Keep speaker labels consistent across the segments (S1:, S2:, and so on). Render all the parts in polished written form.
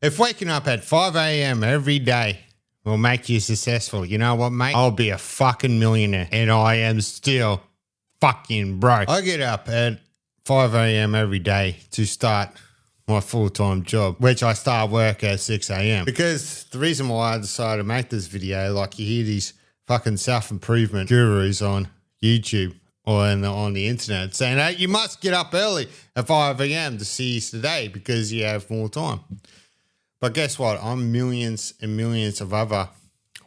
S1: If waking up at 5 a.m. every day will make you successful, you know what, mate? I'll be a fucking millionaire, and I am still fucking broke. I get up at 5 a.m. every day to start my full-time job, which I start work at 6 a.m. Because the reason why I decided to make this video, like you hear these fucking self-improvement gurus on YouTube or on the internet saying, hey, you must get up early at 5 a.m. to seize the day because you have more time. But guess what? I'm millions and millions of other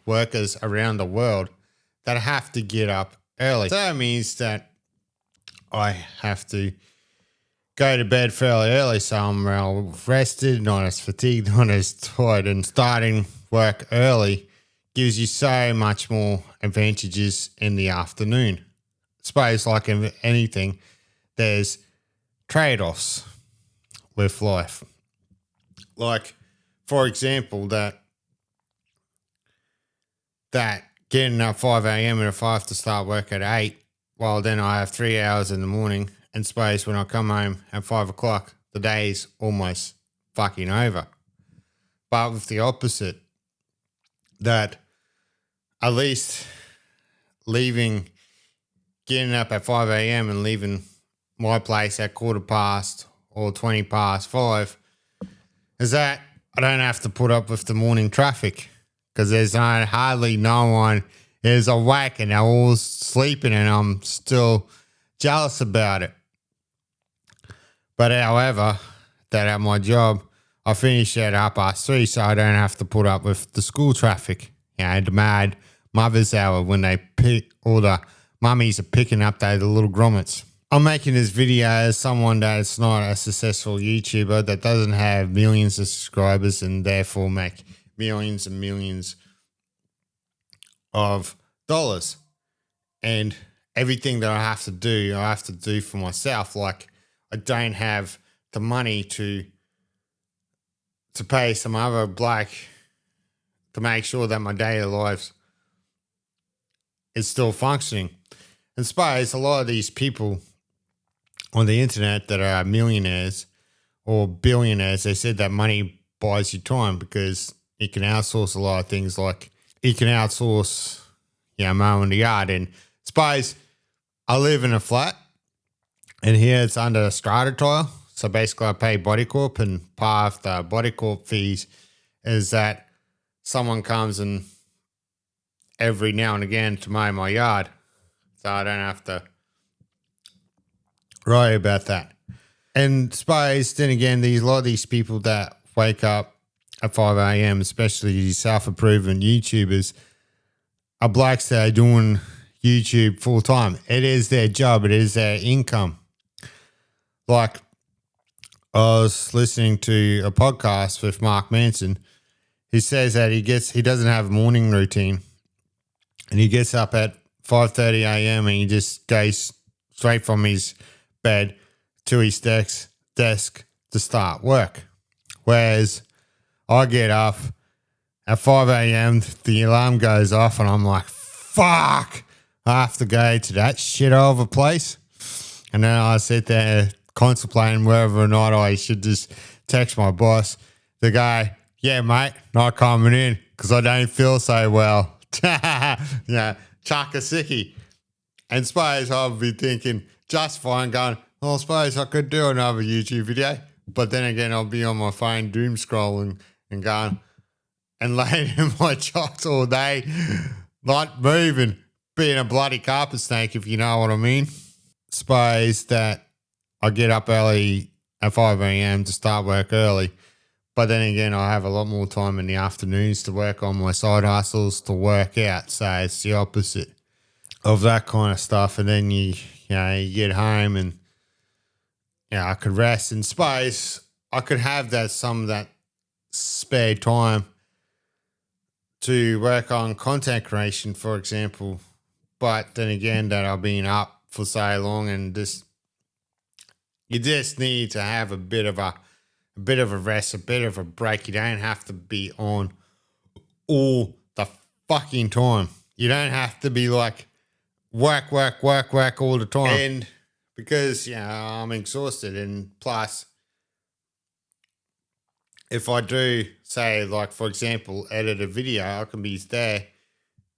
S1: workers around the world that have to get up early. So that means that I have to go to bed fairly early, so I'm well rested, not as fatigued, not as tired. And starting work early gives you so much more advantages in the afternoon. I suppose, like in anything, there's trade-offs with life. Like, for example, that getting up 5 a.m. and if I have to start work at 8, well, then I have 3 hours in the morning. And suppose when I come home at 5 o'clock, the day's almost fucking over. But with the opposite, that at least getting up at 5 a.m. and leaving my place at 5:15 or 5:20 is that I don't have to put up with the morning traffic because there's hardly no one is awake and they're all sleeping and I'm still jealous about it. But however, that at my job, I finish at 3:30 so I don't have to put up with the school traffic. You know, the mad mother's hour when all the mummies are picking up their little grommets. I'm making this video as someone that's not a successful YouTuber that doesn't have millions of subscribers and therefore make millions and millions of dollars. And everything that I have to do for myself. Like I don't have the money to pay some other bloke to make sure that my daily life is still functioning. And suppose a lot of these people on the internet that are millionaires or billionaires, they said that money buys you time because you can outsource a lot of things. Like you can outsource, mowing the yard. And suppose I live in a flat and here it's under a strata tile. So basically I pay Body Corp, and part of the Body Corp fees is that someone comes and every now and again to mow my yard. So I don't have to worry about that. And suppose then again, a lot of these people that wake up at 5 a.m., especially these self-improvement YouTubers, are blokes that are doing YouTube full time. It is their job. It is their income. Like I was listening to a podcast with Mark Manson. He says that he doesn't have a morning routine and he gets up at 5:30 a.m. and he just goes straight from his bed to his desk to start work. Whereas I get up at 5 a.m., the alarm goes off and I'm like, fuck, I have to go to that shit of a place. And then I sit there contemplating whether or not I should just text my boss, the guy, yeah, mate, not coming in because I don't feel so well. Chuck a sickie. And suppose I'll be thinking just fine going, well, I suppose I could do another YouTube video. But then again, I'll be on my phone doom scrolling and going and laying in my chops all day, not moving, being a bloody carpet snake, if you know what I mean. Suppose that I get up early at 5 a.m. to start work early. But then again, I have a lot more time in the afternoons to work on my side hustles, to work out. So it's the opposite of that kind of stuff. And then you get home and I could rest. And suppose I could have some of that spare time to work on content creation, for example. But then again, that I've been up for so long and you just need to have a bit of a rest, a bit of a break. You don't have to be on all the fucking time. You don't have to be like work all the time. And because, I'm exhausted, and plus if I do, say, like, for example, edit a video, I can be there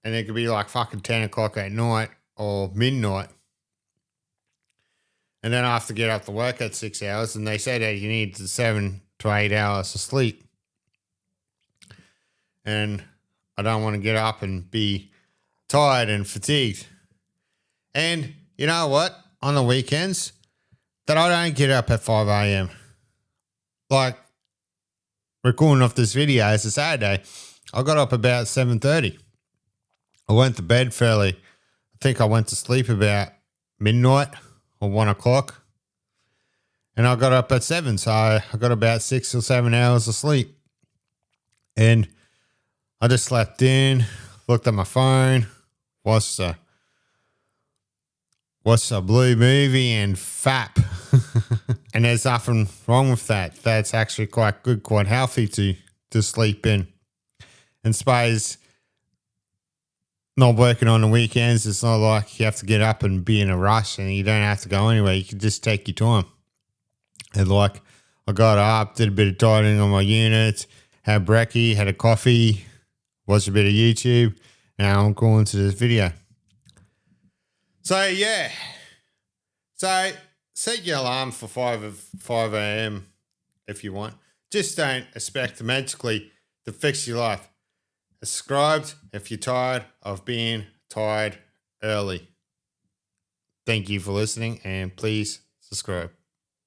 S1: and it could be like fucking 10 o'clock at night or midnight. And then I have to get up to work at 6 hours, and they say that you need 7 to 8 hours of sleep. And I don't want to get up and be tired and fatigued. And you know what? On the weekends, that I don't get up at 5 a.m. Like, recording off this video, it's a Saturday. I got up about 7:30. I went to bed I think I went to sleep about midnight or 1 o'clock. And I got up at 7, so I got about 6 or 7 hours of sleep. And I just slept in, looked at my phone, watched a blue movie and fap. And there's nothing wrong with that. That's actually quite good, quite healthy to sleep in. And suppose not working on the weekends, it's not like you have to get up and be in a rush and you don't have to go anywhere. You can just take your time. And like, I got up, did a bit of tidying on my unit, had brekkie, had a coffee, watched a bit of YouTube. Now I'm calling to this video. So yeah. So set your alarm for 5 a.m. if you want. Just don't expect to magically to fix your life. Subscribed if you're tired of being tired early. Thank you for listening, and please subscribe.